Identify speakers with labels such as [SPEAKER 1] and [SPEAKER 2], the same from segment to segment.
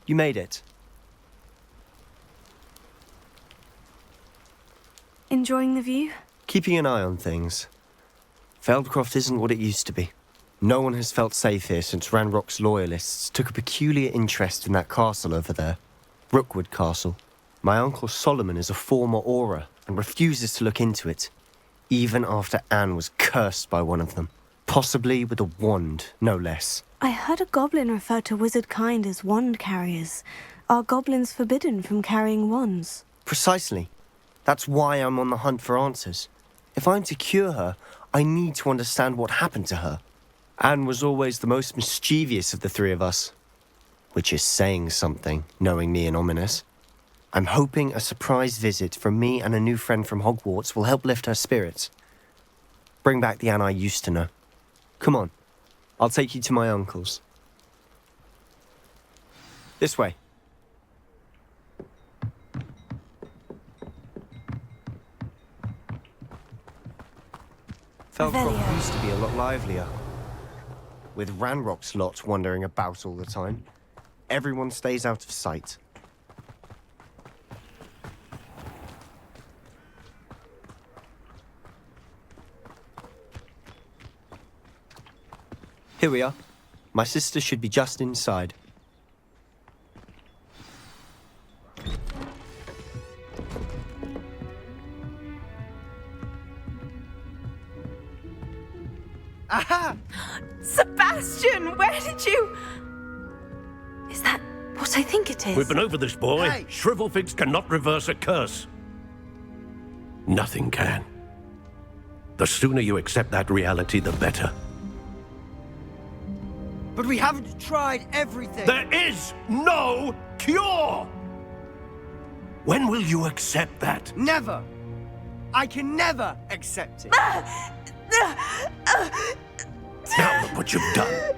[SPEAKER 1] You made it.
[SPEAKER 2] Enjoying the view?
[SPEAKER 1] Keeping an eye on things. Feldcroft isn't what it used to be. No one has felt safe here since Ranrock's loyalists took a peculiar interest in that castle over there. Rookwood Castle. My uncle Solomon is a former Auror and refuses to look into it, even after Anne was cursed by one of them. Possibly with a wand, no less.
[SPEAKER 2] I heard a goblin refer to wizard kind as wand carriers. Are goblins forbidden from carrying wands?
[SPEAKER 1] Precisely. That's why I'm on the hunt for answers. If I'm to cure her, I need to understand what happened to her. Anne was always the most mischievous of the three of us. Which is saying something, knowing me and Ominous. I'm hoping a surprise visit from me and a new friend from Hogwarts will help lift her spirits. Bring back the Anne I used to know. Come on, I'll take you to my uncle's. This way. Feldcroft used to be a lot livelier. With Ranrock's lot wandering about all the time, everyone stays out of sight. Here we are. My sister should be just inside.
[SPEAKER 3] Aha! Sebastian, where did you...
[SPEAKER 2] Is that what I think it is?
[SPEAKER 4] We've been over this, boy.
[SPEAKER 3] Hey!
[SPEAKER 4] Shrivelfigs cannot reverse a curse. Nothing can. The sooner you accept that reality, the better.
[SPEAKER 3] But we haven't tried everything.
[SPEAKER 4] There is no cure! When will you accept that?
[SPEAKER 3] Never. I can never accept it.
[SPEAKER 4] Now look what you've done.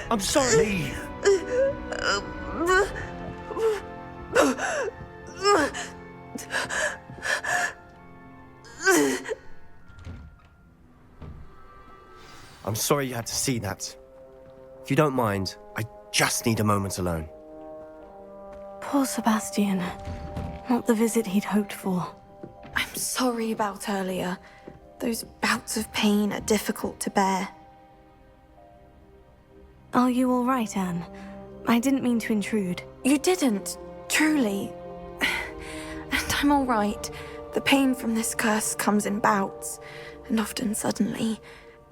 [SPEAKER 3] I'm sorry.
[SPEAKER 4] Leave.
[SPEAKER 1] I'm sorry you had to see that. If you don't mind, I just need a moment alone.
[SPEAKER 2] Poor Sebastian. Not the visit he'd hoped for.
[SPEAKER 5] I'm sorry about earlier. Those bouts of pain are difficult to bear.
[SPEAKER 2] Are you all right, Anne? I didn't mean to intrude.
[SPEAKER 5] You didn't, truly. And I'm all right. The pain from this curse comes in bouts, and often suddenly.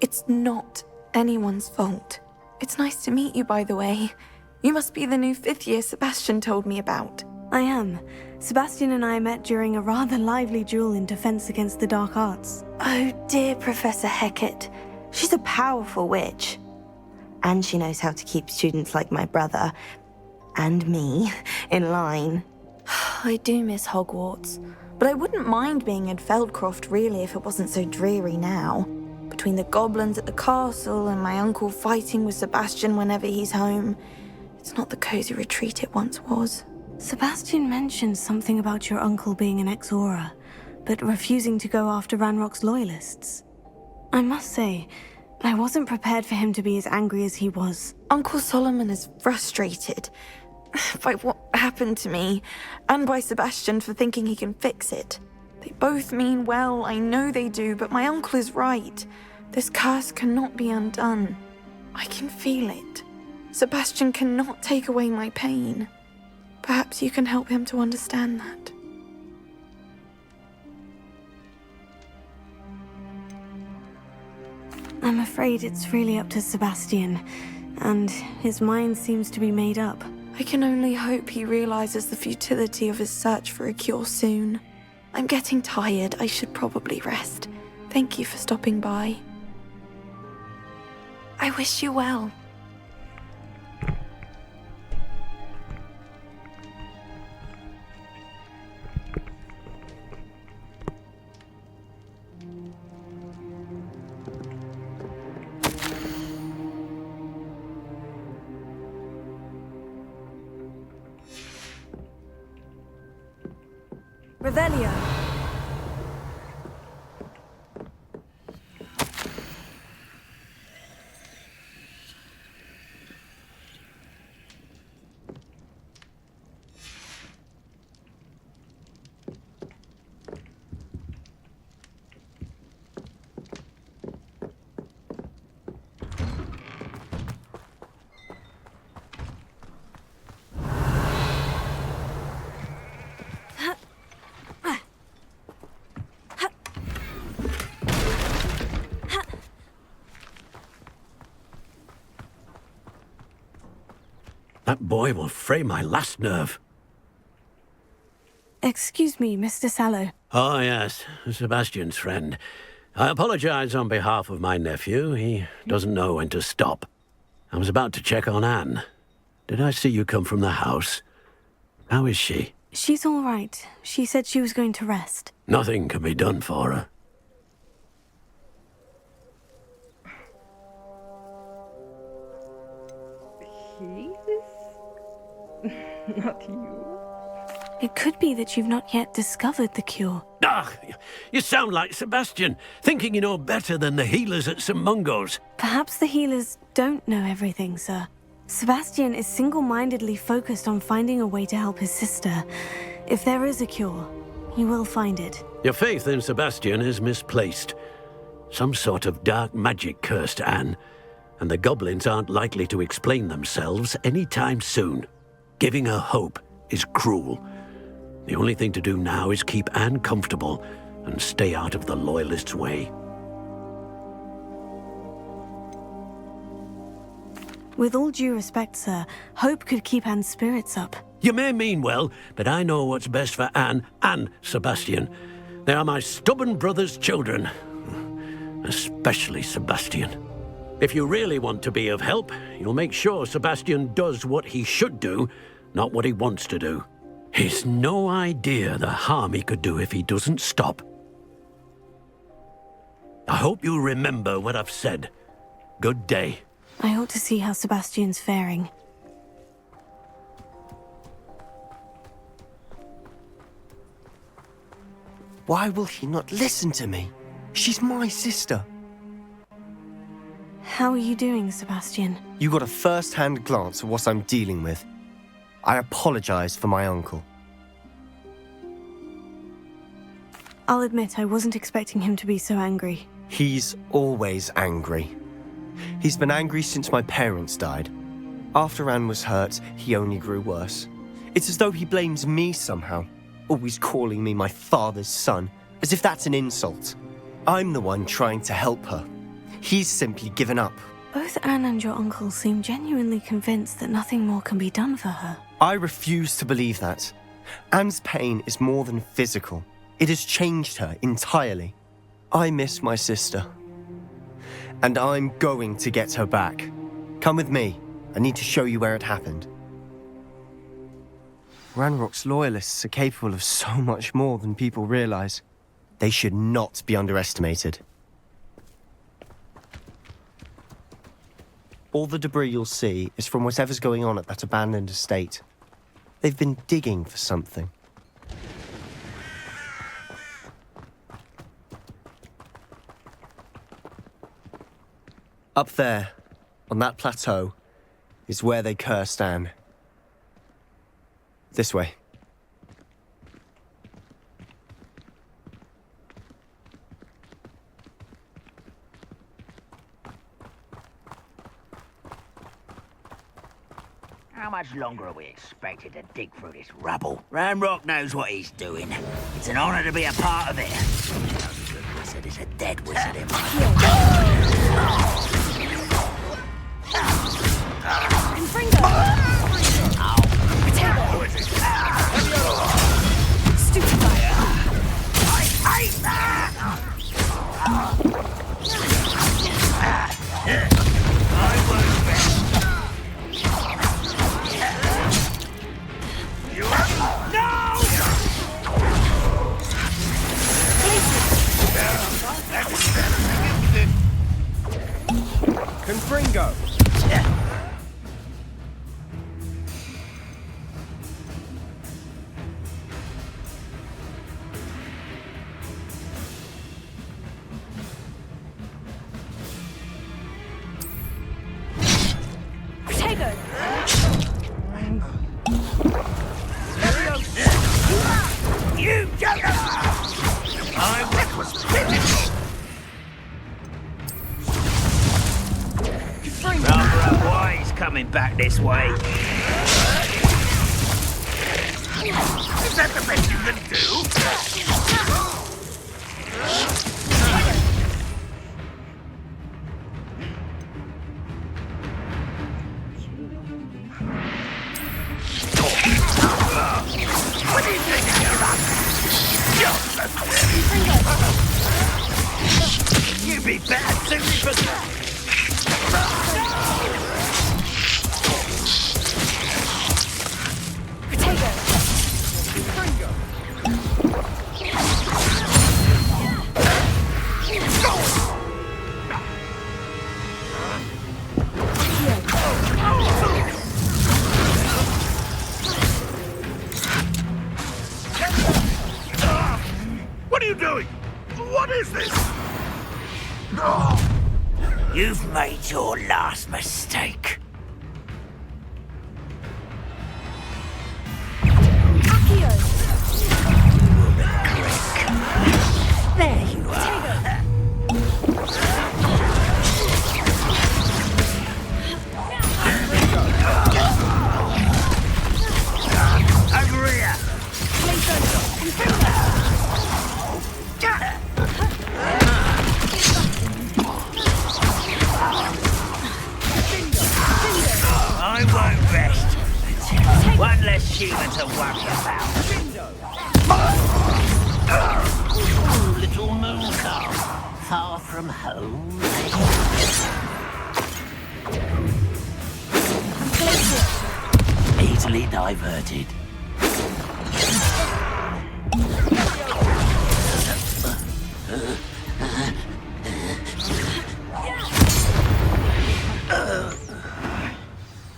[SPEAKER 5] It's not anyone's fault. It's nice to meet you, by the way. You must be the new 5th year Sebastian told me about.
[SPEAKER 2] I am. Sebastian and I met during a rather lively duel in defense against the dark arts.
[SPEAKER 5] Oh dear, Professor Hecat. She's a powerful witch. And she knows how to keep students like my brother, and me, in line. I do miss Hogwarts, but I wouldn't mind being in Feldcroft really if it wasn't so dreary now. Between the goblins at the castle and my uncle fighting with Sebastian whenever he's home, it's not the cozy retreat it once was.
[SPEAKER 2] Sebastian mentioned something about your uncle being an ex-Auror, but refusing to go after Ranrock's loyalists. I must say, I wasn't prepared for him to be as angry as he was.
[SPEAKER 5] Uncle Solomon is frustrated by what happened to me, and by Sebastian for thinking he can fix it. They both mean well, I know they do, but my uncle is right. This curse cannot be undone. I can feel it. Sebastian cannot take away my pain. Perhaps you can help him to understand that.
[SPEAKER 2] I'm afraid it's really up to Sebastian, and his mind seems to be made up.
[SPEAKER 5] I can only hope he realizes the futility of his search for a cure soon. I'm getting tired. I should probably rest. Thank you for stopping by. I wish you well.
[SPEAKER 2] Revelio.
[SPEAKER 4] That boy will fray my last nerve.
[SPEAKER 2] Excuse me, Mr. Sallow.
[SPEAKER 4] Oh, yes, Sebastian's friend. I apologize on behalf of my nephew. He doesn't know when to stop. I was about to check on Anne. Did I see you come from the house? How is she?
[SPEAKER 2] She's all right. She said she was going to rest.
[SPEAKER 4] Nothing can be done for her.
[SPEAKER 6] Not you.
[SPEAKER 2] It could be that you've not yet discovered the cure.
[SPEAKER 4] Ah, you sound like Sebastian, thinking you know better than the healers at St. Mungo's.
[SPEAKER 2] Perhaps the healers don't know everything, sir. Sebastian is single-mindedly focused on finding a way to help his sister. If there is a cure, he will find it.
[SPEAKER 4] Your faith in Sebastian is misplaced. Some sort of dark magic cursed Anne, and the goblins aren't likely to explain themselves anytime soon. Giving her hope is cruel. The only thing to do now is keep Anne comfortable and stay out of the Loyalists' way.
[SPEAKER 2] With all due respect, sir, hope could keep Anne's spirits up.
[SPEAKER 4] You may mean well, but I know what's best for Anne and Sebastian. They are my stubborn brother's children. Especially Sebastian. If you really want to be of help, you'll make sure Sebastian does what he should do, not what he wants to do. He's no idea the harm he could do if he doesn't stop. I hope you'll remember what I've said. Good day.
[SPEAKER 2] I ought to see how Sebastian's faring.
[SPEAKER 1] Why will he not listen to me? She's my sister.
[SPEAKER 2] How are you doing, Sebastian?
[SPEAKER 1] You got a first-hand glance at what I'm dealing with. I apologize for my uncle.
[SPEAKER 2] I'll admit I wasn't expecting him to be so angry.
[SPEAKER 1] He's always angry. He's been angry since my parents died. After Anne was hurt, he only grew worse. It's as though he blames me somehow, always calling me my father's son, as if that's an insult. I'm the one trying to help her. He's simply given up.
[SPEAKER 2] Both Anne and your uncle seem genuinely convinced that nothing more can be done for her.
[SPEAKER 1] I refuse to believe that. Anne's pain is more than physical. It has changed her entirely. I miss my sister. And I'm going to get her back. Come with me. I need to show you where it happened. Ranrock's loyalists are capable of so much more than people realize. They should not be underestimated. All the debris you'll see is from whatever's going on at that abandoned estate. They've been digging for something. Up there, on that plateau, is where they cursed Anne. This way.
[SPEAKER 7] How much longer are we expected to dig through this rubble? Ranrock knows what he's doing. It's an honor to be a part of it. A good wizard is a dead wizard in my
[SPEAKER 3] Confringo!
[SPEAKER 7] You joker! My work was pitiful! Rather why he's coming back this way. Is that the best you can do? be better suited for that.
[SPEAKER 8] What are you doing? What is this?
[SPEAKER 7] You've made your last mistake. There you are. Over here. I won't rest. One less human to worry about. Oh, little moon calf, far from home. Easily diverted.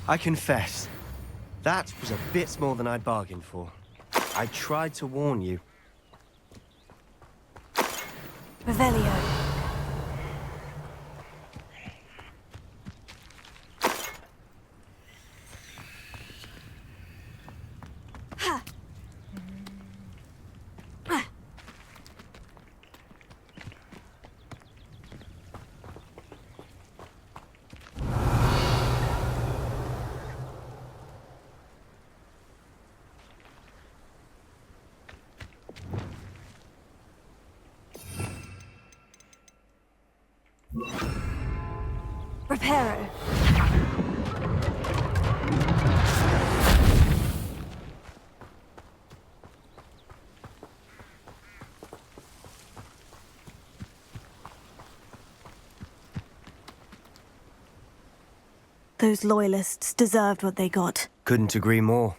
[SPEAKER 1] I confess, that was a bit more than I'd bargained for. I tried to warn you.
[SPEAKER 2] Revelio. Reparo. Those loyalists deserved what they got.
[SPEAKER 1] Couldn't agree more.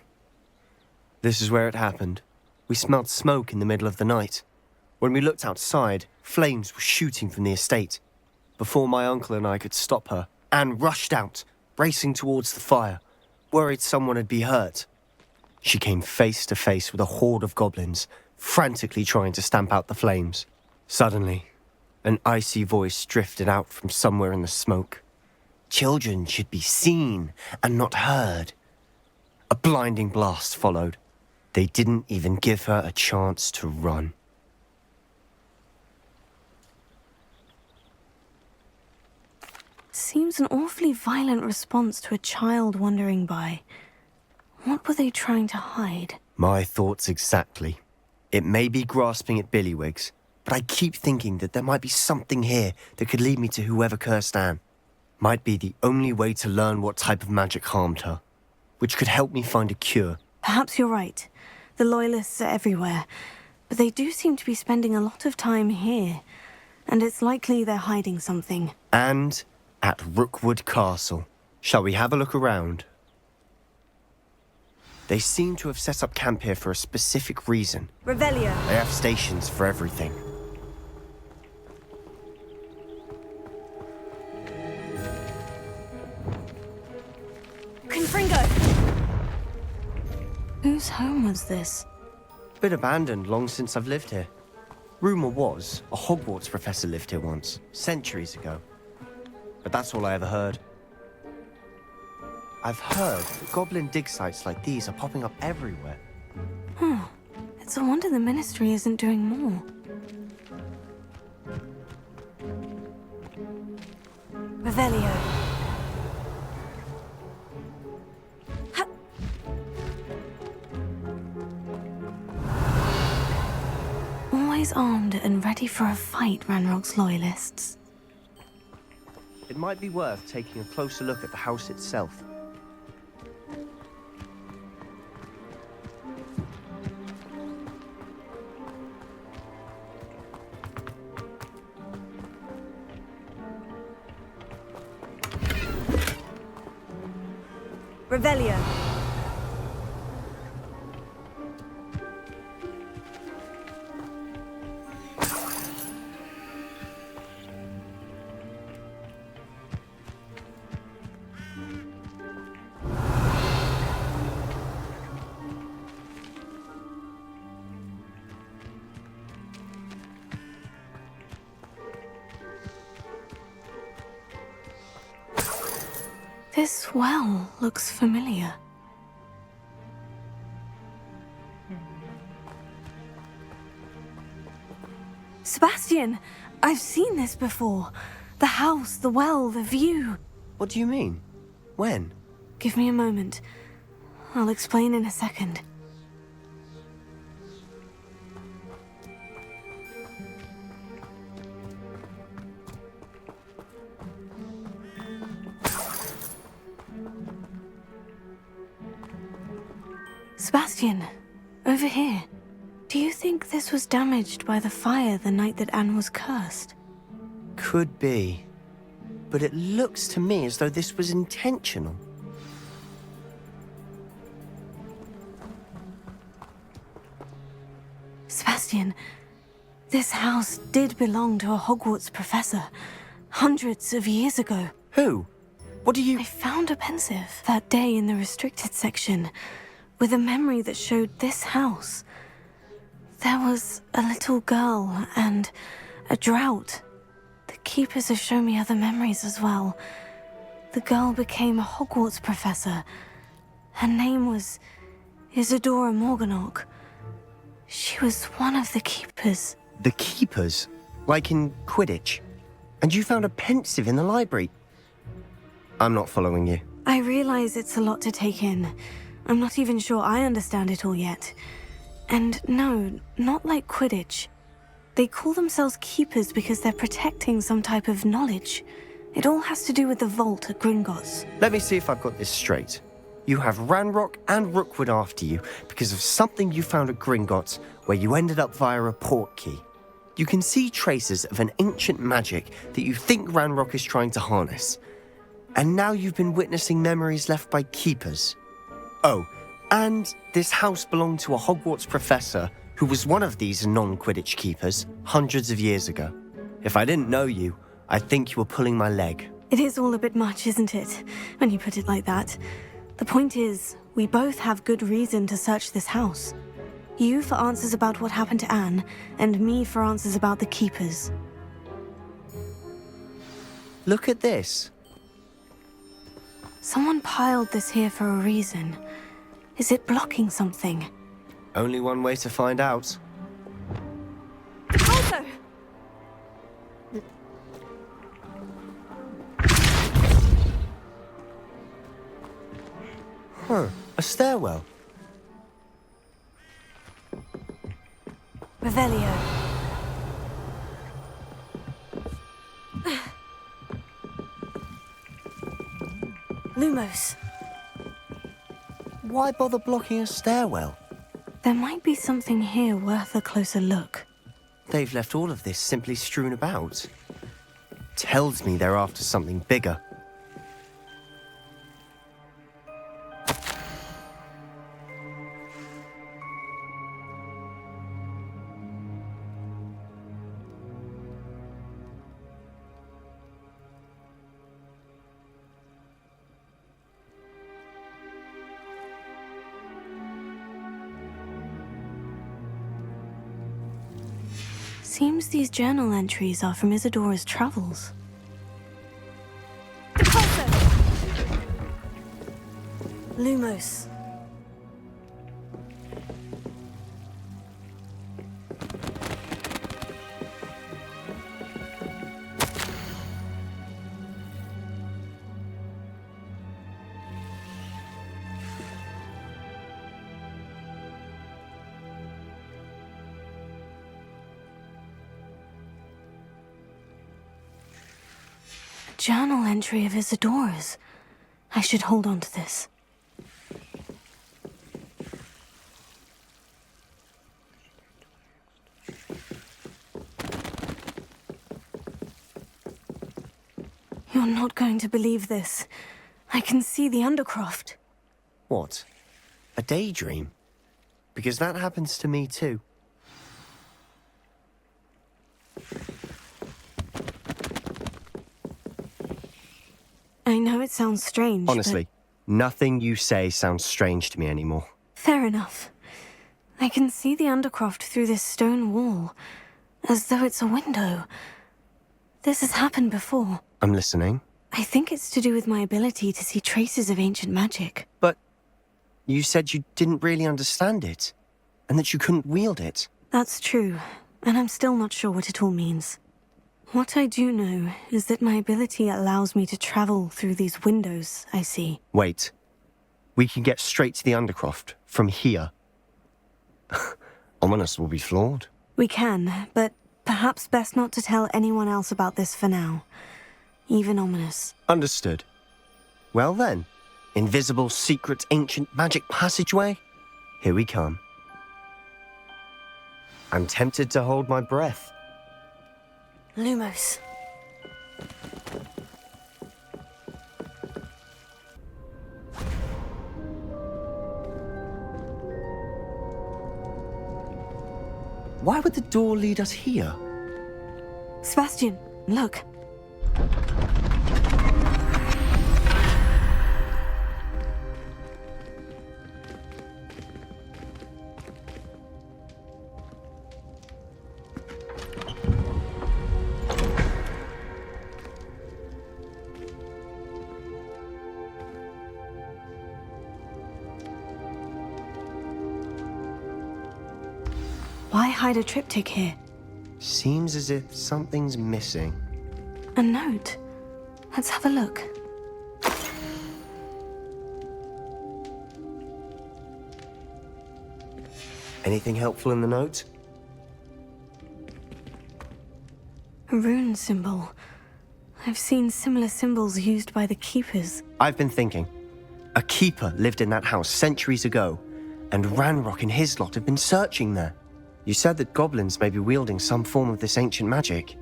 [SPEAKER 1] This is where it happened. We smelled smoke in the middle of the night. When we looked outside, flames were shooting from the estate. Before my uncle and I could stop her, Anne rushed out, racing towards the fire, worried someone had been hurt. She came face to face with a horde of goblins, frantically trying to stamp out the flames. Suddenly, an icy voice drifted out from somewhere in the smoke. Children should be seen and not heard. A blinding blast followed. They didn't even give her a chance to run.
[SPEAKER 2] Seems an awfully violent response to a child wandering by. What were they trying to hide?
[SPEAKER 1] My thoughts exactly. It may be grasping at Billywigs, but I keep thinking that there might be something here that could lead me to whoever cursed Anne. Might be the only way to learn what type of magic harmed her, which could help me find a cure.
[SPEAKER 2] Perhaps you're right. The Loyalists are everywhere, but they do seem to be spending a lot of time here, and it's likely they're hiding something.
[SPEAKER 1] And at Rookwood Castle. Shall we have a look around? They seem to have set up camp here for a specific reason.
[SPEAKER 2] Revelio.
[SPEAKER 1] They have stations for everything.
[SPEAKER 2] Confringo! Whose home was this?
[SPEAKER 1] Been abandoned long since I've lived here. Rumour was a Hogwarts professor lived here once, centuries ago. But that's all I ever heard. I've heard that goblin dig sites like these are popping up everywhere.
[SPEAKER 2] It's a wonder the Ministry isn't doing more. Revelio. Always armed and ready for a fight, Ranrock's Loyalists.
[SPEAKER 1] It might be worth taking a closer look at the house itself.
[SPEAKER 2] Revelio. This well looks familiar. Sebastian, I've seen this before. The house, the well, the view.
[SPEAKER 1] What do you mean? When?
[SPEAKER 2] Give me a moment. I'll explain in a second. Sebastian, over here. Do you think this was damaged by the fire the night that Anne was cursed?
[SPEAKER 1] Could be. But it looks to me as though this was intentional.
[SPEAKER 2] Sebastian, this house did belong to a Hogwarts professor, hundreds of years ago.
[SPEAKER 1] Who? What do you...
[SPEAKER 2] I found a pensive that day in the restricted section, with a memory that showed this house. There was a little girl and a drought. The keepers have shown me other memories as well. The girl became a Hogwarts professor. Her name was Isadora Morganach. She was one of the keepers.
[SPEAKER 1] The keepers? Like in Quidditch? And you found a pensive in the library? I'm not following you.
[SPEAKER 2] I realize it's a lot to take in. I'm not even sure I understand it all yet. And no, not like Quidditch. They call themselves keepers because they're protecting some type of knowledge. It all has to do with the vault at Gringotts.
[SPEAKER 1] Let me see if I've got this straight. You have Ranrock and Rookwood after you because of something you found at Gringotts where you ended up via a port key. You can see traces of an ancient magic that you think Ranrock is trying to harness. And now you've been witnessing memories left by keepers. Oh, and this house belonged to a Hogwarts professor who was one of these non-Quidditch keepers hundreds of years ago. If I didn't know you, I'd think you were pulling my leg.
[SPEAKER 2] It is all a bit much, isn't it, when you put it like that? The point is, we both have good reason to search this house. You for answers about what happened to Anne, and me for answers about the keepers.
[SPEAKER 1] Look at this.
[SPEAKER 2] Someone piled this here for a reason. Is it blocking something?
[SPEAKER 1] Only one way to find out.
[SPEAKER 2] Also!
[SPEAKER 1] Huh, a stairwell.
[SPEAKER 2] Revelio. Lumos.
[SPEAKER 1] Why bother blocking a stairwell?
[SPEAKER 2] There might be something here worth a closer look.
[SPEAKER 1] They've left all of this simply strewn about. Tells me they're after something bigger.
[SPEAKER 2] Seems these journal entries are from Isadora's travels. Lumos. Journal entry of Isadora's. I should hold on to this. You're not going to believe this. I can see the Undercroft.
[SPEAKER 1] What? A daydream? Because that happens to me too.
[SPEAKER 2] I know it sounds strange,
[SPEAKER 1] Honestly, nothing you say sounds strange to me anymore.
[SPEAKER 2] but fair enough. I can see the Undercroft through this stone wall, as though it's a window. This has happened before.
[SPEAKER 1] I'm listening.
[SPEAKER 2] I think it's to do with my ability to see traces of ancient magic.
[SPEAKER 1] But you said you didn't really understand it, and that you couldn't wield it.
[SPEAKER 2] That's true, and I'm still not sure what it all means. What I do know is that my ability allows me to travel through these windows I see.
[SPEAKER 1] Wait. We can get straight to the Undercroft from here. Ominous will be flawed.
[SPEAKER 2] We can, but perhaps best not to tell anyone else about this for now. Even Ominous.
[SPEAKER 1] Understood. Well then, invisible, secret, ancient magic passageway? Here we come. I'm tempted to hold my breath.
[SPEAKER 2] Lumos.
[SPEAKER 1] Why would the door lead us here?
[SPEAKER 2] Sebastian, look. Why hide a triptych here?
[SPEAKER 1] Seems as if something's missing.
[SPEAKER 2] A note. Let's have a look.
[SPEAKER 1] Anything helpful in the note?
[SPEAKER 2] A rune symbol. I've seen similar symbols used by the keepers.
[SPEAKER 1] I've been thinking. A keeper lived in that house centuries ago, and Ranrock and his lot have been searching there. You said that goblins may be wielding some form of this ancient magic.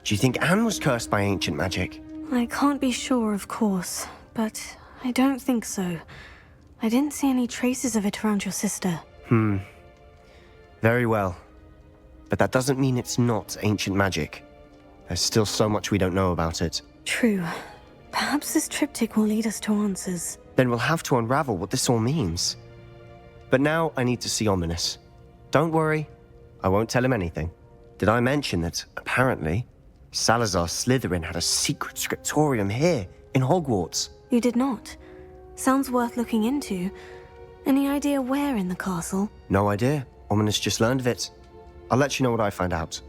[SPEAKER 1] Do you think Anne was cursed by ancient magic?
[SPEAKER 2] I can't be sure, of course, but I don't think so. I didn't see any traces of it around your sister.
[SPEAKER 1] Very well. But that doesn't mean it's not ancient magic. There's still so much we don't know about it.
[SPEAKER 2] True. Perhaps this triptych will lead us to answers.
[SPEAKER 1] Then we'll have to unravel what this all means. But now I need to see Ominous. Don't worry, I won't tell him anything. Did I mention that, apparently, Salazar Slytherin had a secret scriptorium here, in Hogwarts?
[SPEAKER 2] You did not. Sounds worth looking into. Any idea where in the castle?
[SPEAKER 1] No idea. Ominous just learned of it. I'll let you know what I find out.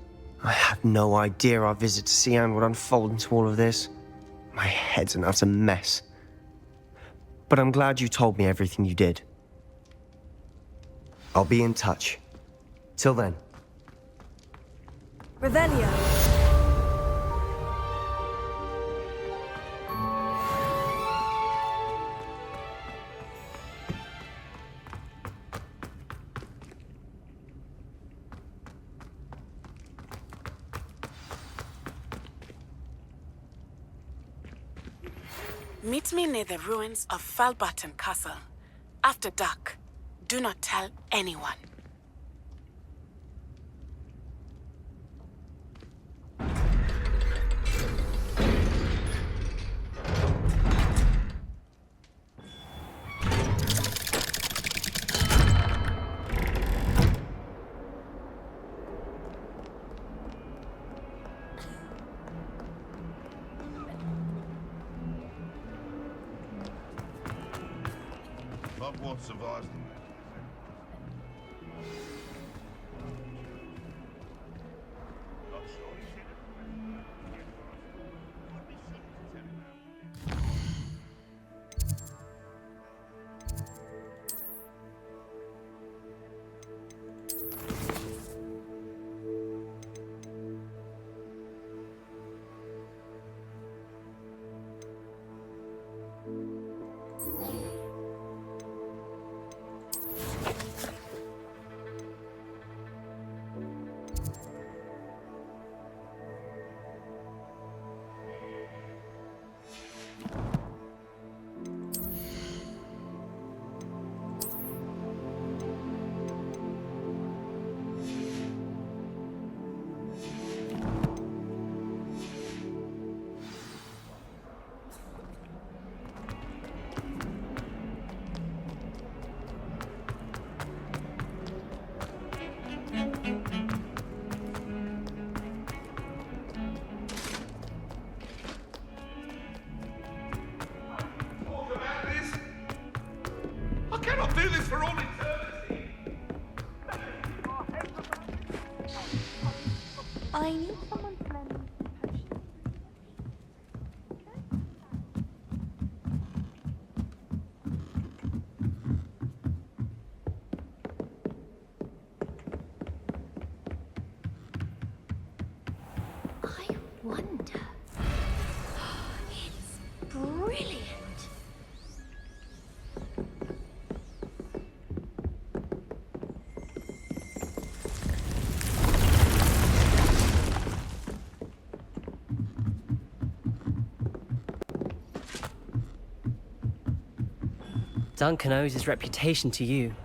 [SPEAKER 1] I had no idea our visit to Cian would unfold into all of this. My head's an utter mess. But I'm glad you told me everything you did. I'll be in touch. Till then.
[SPEAKER 2] Revelio.
[SPEAKER 9] Meet me near the ruins of Falbarton Castle. After dark. Do not tell anyone.
[SPEAKER 8] Hogwarts survives them. Not sure. for all eternity.
[SPEAKER 5] I need someone to lend me some potions.
[SPEAKER 10] I wonder. It's brilliant.
[SPEAKER 11] Duncan owes his reputation to you.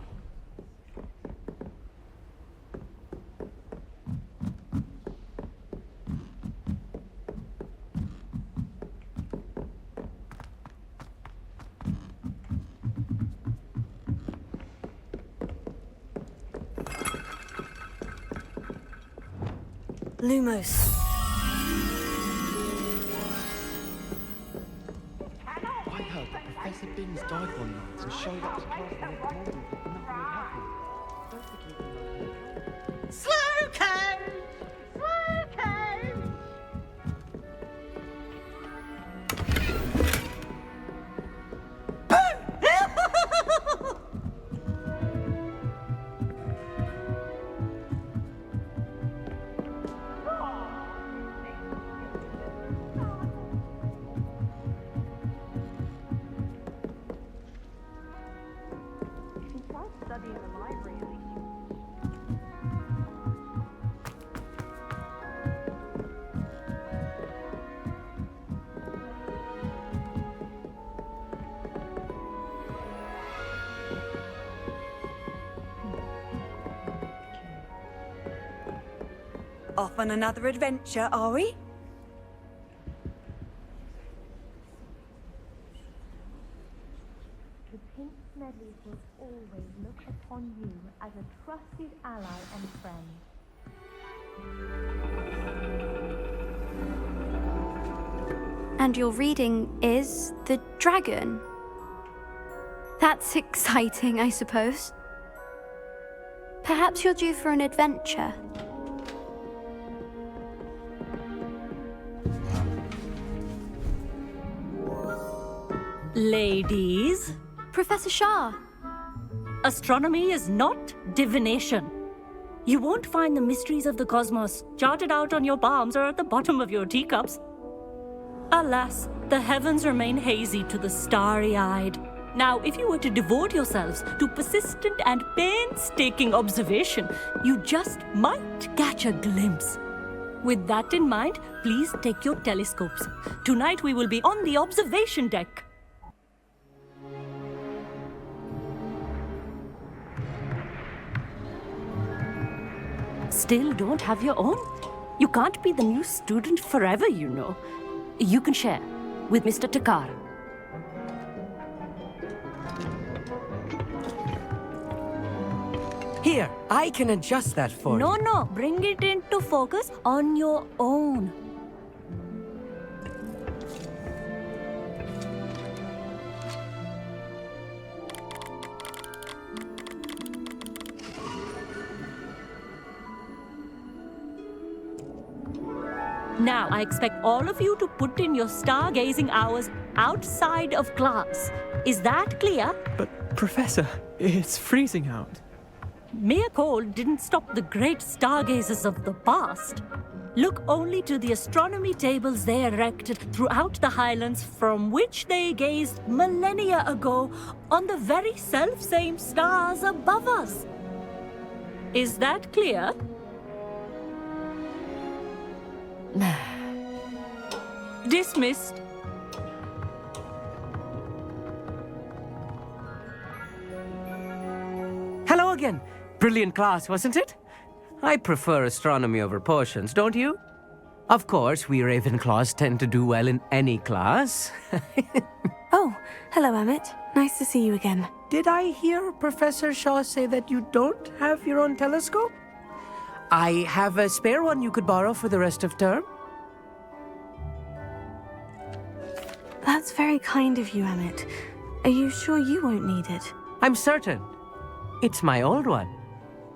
[SPEAKER 2] Lumos.
[SPEAKER 12] I heard that Professor Binns died one night and showed up to class the next morning, but nothing had happened. Don't forget him.
[SPEAKER 7] Slowcone! Slowcone!
[SPEAKER 13] Off on another adventure, are we?
[SPEAKER 10] The Pink Smedleys will always look upon you as a trusted ally and friend.
[SPEAKER 14] And your reading is The Dragon. That's exciting, I suppose. Perhaps you're due for an adventure.
[SPEAKER 15] Ladies,
[SPEAKER 14] Professor Shah.
[SPEAKER 15] astronomy is not divination. You won't find the mysteries of the cosmos charted out on your palms or at the bottom of your teacups. Alas, the heavens remain hazy to the starry-eyed. Now, if you were to devote yourselves to persistent and painstaking observation, you just might catch a glimpse. With that in mind, please take your telescopes. Tonight we will be on the observation deck. Still don't have your own? You can't be the new student forever, you know. You can share with Mr. Takar.
[SPEAKER 11] Here, I can adjust that for you.
[SPEAKER 15] No, bring it into focus on your own. Now, I expect all of you to put in your stargazing hours outside of class. Is that clear?
[SPEAKER 12] But, Professor, it's freezing out.
[SPEAKER 15] Mere cold didn't stop the great stargazers of the past. Look only to the astronomy tables they erected throughout the highlands from which they gazed millennia ago on the very self-same stars above us. Is that clear? Dismissed.
[SPEAKER 11] Hello again. Brilliant class, wasn't it? I prefer astronomy over potions, don't you? Of course, we Ravenclaws tend to do well in any class.
[SPEAKER 2] Oh, hello, Emmett. Nice to see you again.
[SPEAKER 11] Did I hear Professor Shaw say that you don't have your own telescope? I have a spare one you could borrow for the rest of term.
[SPEAKER 2] That's very kind of you, Emmett. Are you sure you won't need it?
[SPEAKER 11] I'm certain. It's my old one.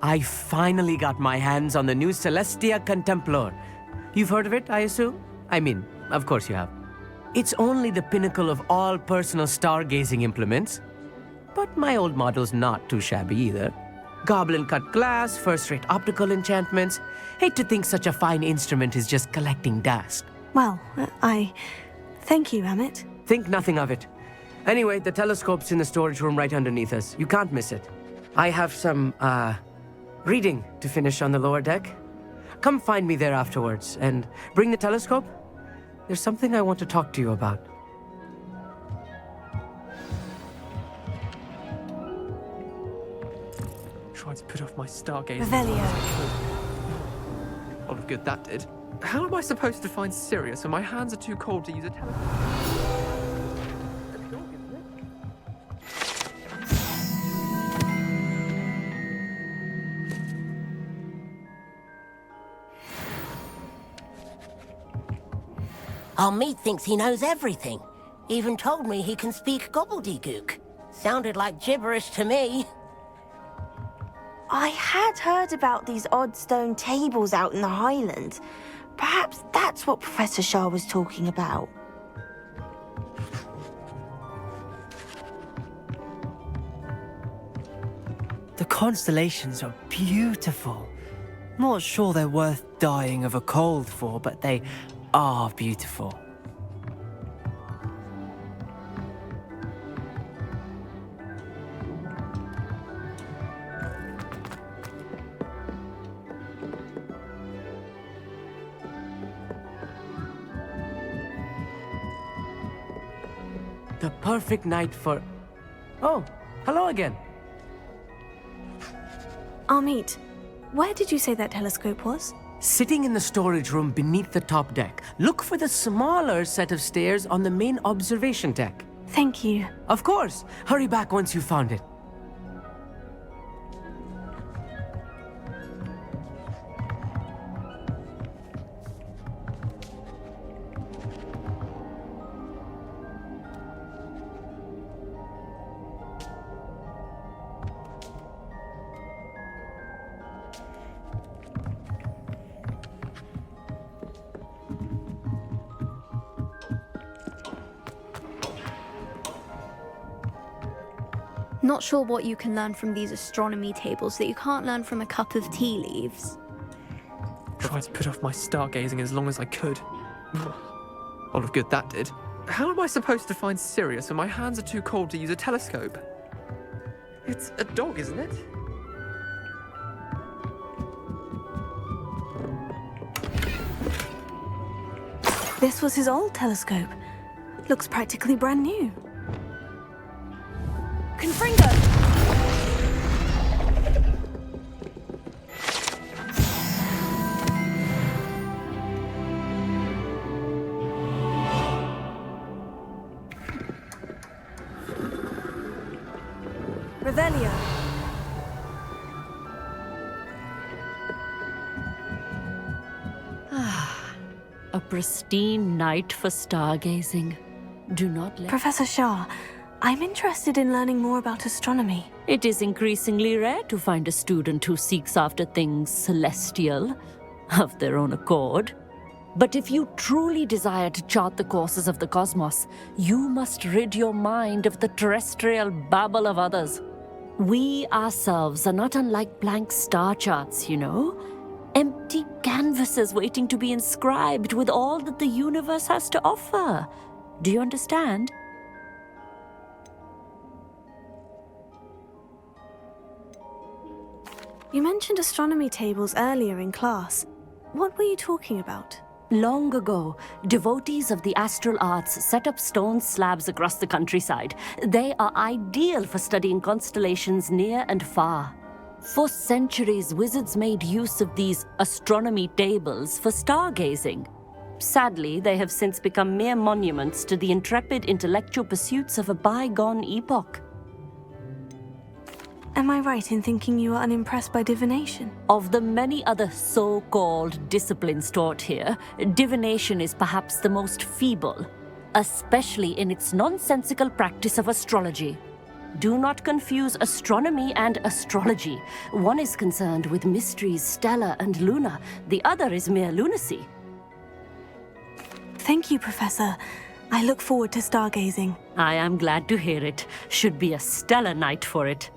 [SPEAKER 11] I finally got my hands on the new Celestia Contemplar. You've heard of it, I assume? I mean, of course you have. It's only the pinnacle of all personal stargazing implements. But my old model's not too shabby either. Goblin-cut glass, first-rate optical enchantments. Hate to think such a fine instrument is just collecting dust.
[SPEAKER 2] Well, thank you, Amit.
[SPEAKER 11] Think nothing of it. Anyway, the telescope's in the storage room right underneath us. You can't miss it. I have some, reading to finish on the lower deck. Come find me there afterwards, and bring the telescope. There's something I want to talk to you about.
[SPEAKER 12] Tried to put off my stargazer.
[SPEAKER 2] Revelio.
[SPEAKER 12] All of good that did. How am I supposed to find Sirius when my hands are too cold to use a telescope?
[SPEAKER 16] Amit thinks he knows everything. Even told me he can speak gobbledygook. Sounded like gibberish to me.
[SPEAKER 5] I had heard about these odd stone tables out in the Highlands. Perhaps that's what Professor Shah was talking about.
[SPEAKER 3] The constellations are beautiful. Not sure they're worth dying of a cold for, but they are beautiful.
[SPEAKER 11] The perfect night for... Oh, hello again.
[SPEAKER 2] Amit, where did you say that telescope was?
[SPEAKER 11] Sitting in the storage room beneath the top deck. Look for the smaller set of stairs on the main observation deck.
[SPEAKER 2] Thank you.
[SPEAKER 11] Of course. Hurry back once you've found it.
[SPEAKER 14] Not sure what you can learn from these astronomy tables that you can't learn from a cup of tea leaves.
[SPEAKER 12] Tried to put off my stargazing as long as I could. All of good that did. How am I supposed to find Sirius when my hands are too cold to use a telescope? It's a dog, isn't it?
[SPEAKER 2] This was his old telescope. Looks practically brand new. Confringo! Revelio.
[SPEAKER 15] A pristine night for stargazing. Do not let...
[SPEAKER 2] Professor Shah, I'm interested in learning more about astronomy.
[SPEAKER 15] It is increasingly rare to find a student who seeks after things celestial, of their own accord. But if you truly desire to chart the courses of the cosmos, you must rid your mind of the terrestrial babble of others. We ourselves are not unlike blank star charts, you know? Empty canvases waiting to be inscribed with all that the universe has to offer. Do you understand?
[SPEAKER 2] You mentioned astronomy tables earlier in class. What were you talking about?
[SPEAKER 15] Long ago, devotees of the astral arts set up stone slabs across the countryside. They are ideal for studying constellations near and far. For centuries, wizards made use of these astronomy tables for stargazing. Sadly, they have since become mere monuments to the intrepid intellectual pursuits of a bygone epoch.
[SPEAKER 2] Am I right in thinking you are unimpressed by divination?
[SPEAKER 15] Of the many other so-called disciplines taught here, divination is perhaps the most feeble, especially in its nonsensical practice of astrology. Do not confuse astronomy and astrology. One is concerned with mysteries, Stella and Luna. The other is mere lunacy.
[SPEAKER 2] Thank you, Professor. I look forward to stargazing.
[SPEAKER 15] I am glad to hear it. Should be a stellar night for it.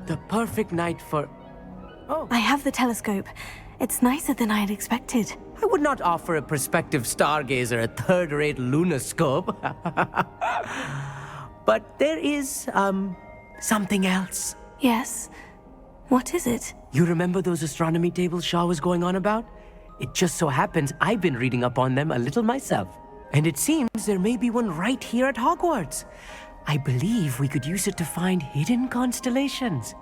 [SPEAKER 11] The perfect night for... Oh.
[SPEAKER 2] I have the telescope. It's nicer than I had expected.
[SPEAKER 11] I would not offer a prospective stargazer a third-rate lunoscope. But there is, something else.
[SPEAKER 2] Yes? What is it?
[SPEAKER 11] You remember those astronomy tables Shaw was going on about? It just so happens I've been reading up on them a little myself. And it seems there may be one right here at Hogwarts. I believe we could use it to find hidden constellations.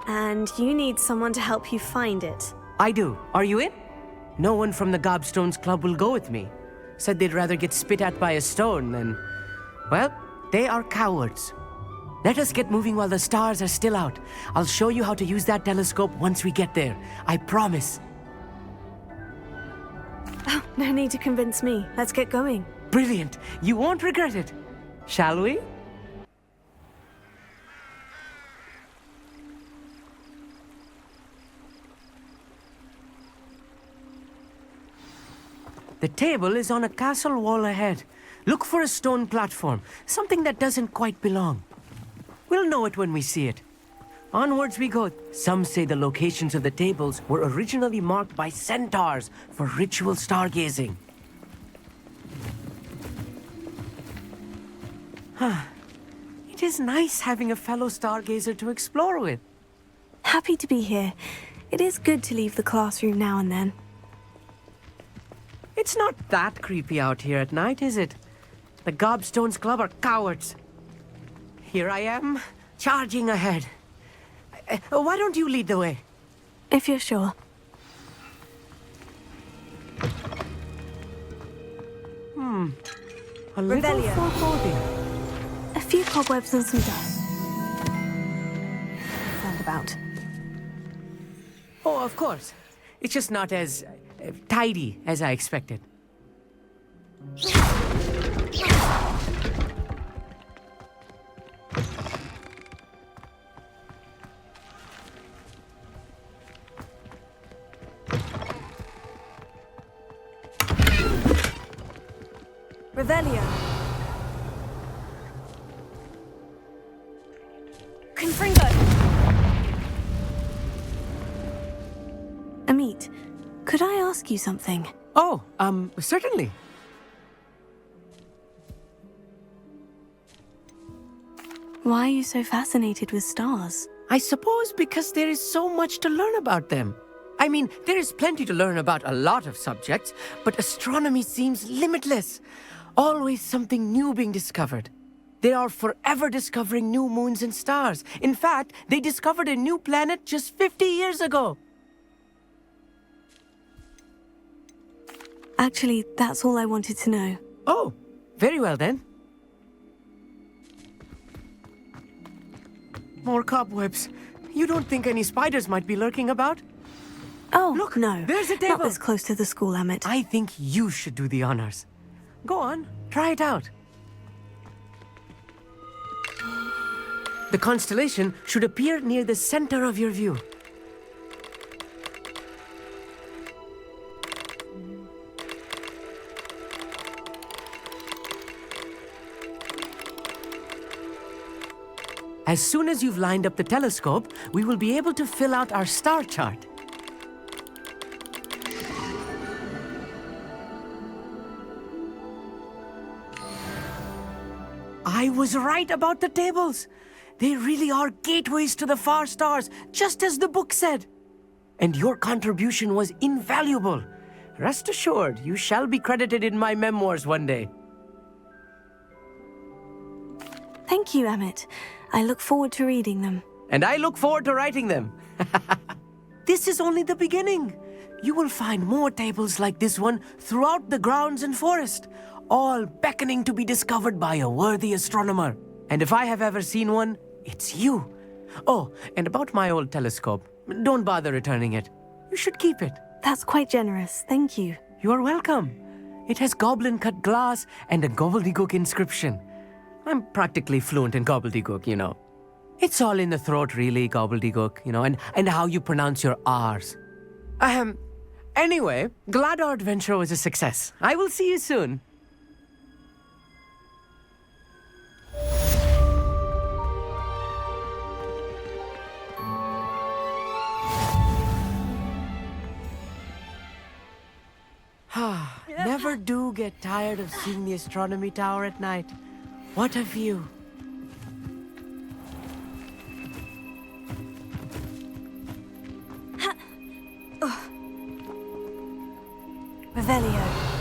[SPEAKER 2] And you need someone to help you find it.
[SPEAKER 11] I do. Are you in? No one from the Gobstones Club will go with me. Said they'd rather get spit at by a stone than... Well, they are cowards. Let us get moving while the stars are still out. I'll show you how to use that telescope once we get there. I promise.
[SPEAKER 2] Oh, no need to convince me. Let's get going.
[SPEAKER 11] Brilliant. You won't regret it. Shall we? The table is on a castle wall ahead. Look for a stone platform, something that doesn't quite belong. We'll know it when we see it. Onwards we go. Some say the locations of the tables were originally marked by centaurs for ritual stargazing. It is nice having a fellow stargazer to explore with.
[SPEAKER 2] Happy to be here. It is good to leave the classroom now and then.
[SPEAKER 11] It's not that creepy out here at night, is it? The Gobstones Club are cowards. Here I am, charging ahead. Why don't you lead the way?
[SPEAKER 2] If you're sure.
[SPEAKER 11] A little
[SPEAKER 2] Revelio.
[SPEAKER 11] foreboding.
[SPEAKER 2] A few cobwebs and some dust. Roundabout.
[SPEAKER 11] Oh, of course. It's just not as tidy as I expected.
[SPEAKER 2] Revelio. Confringo. Amit, could I ask you something?
[SPEAKER 11] Oh, certainly.
[SPEAKER 2] Why are you so fascinated with stars?
[SPEAKER 11] I suppose because there is so much to learn about them. I mean, there is plenty to learn about a lot of subjects, but astronomy seems limitless. Always something new being discovered. They are forever discovering new moons and stars. In fact, they discovered a new planet just 50 years ago.
[SPEAKER 2] Actually, that's all I wanted to know.
[SPEAKER 11] Oh, very well then. More cobwebs. You don't think any spiders might be lurking about?
[SPEAKER 2] Oh,
[SPEAKER 11] look,
[SPEAKER 2] no.
[SPEAKER 11] There's a table.
[SPEAKER 2] Not this close to the school, Amit.
[SPEAKER 11] I think you should do the honors. Go on, try it out. The constellation should appear near the center of your view. As soon as you've lined up the telescope, we will be able to fill out our star chart. I was right about the tables. They really are gateways to the far stars, just as the book said. And your contribution was invaluable. Rest assured, you shall be credited in my memoirs one day.
[SPEAKER 2] Thank you, Amit. I look forward to reading them.
[SPEAKER 11] And I look forward to writing them. This is only the beginning. You will find more tables like this one throughout the grounds and forest, all beckoning to be discovered by a worthy astronomer. And if I have ever seen one, it's you. Oh, and about my old telescope. Don't bother returning it. You should keep it.
[SPEAKER 2] That's quite generous, thank you.
[SPEAKER 11] You are welcome. It has goblin-cut glass and a gobbledygook inscription. I'm practically fluent in gobbledygook, you know. It's all in the throat, really, gobbledygook, you know, and how you pronounce your R's. Anyway, glad our adventure was a success. I will see you soon. Never do get tired of seeing the astronomy tower at night. What a view.
[SPEAKER 2] Revelio.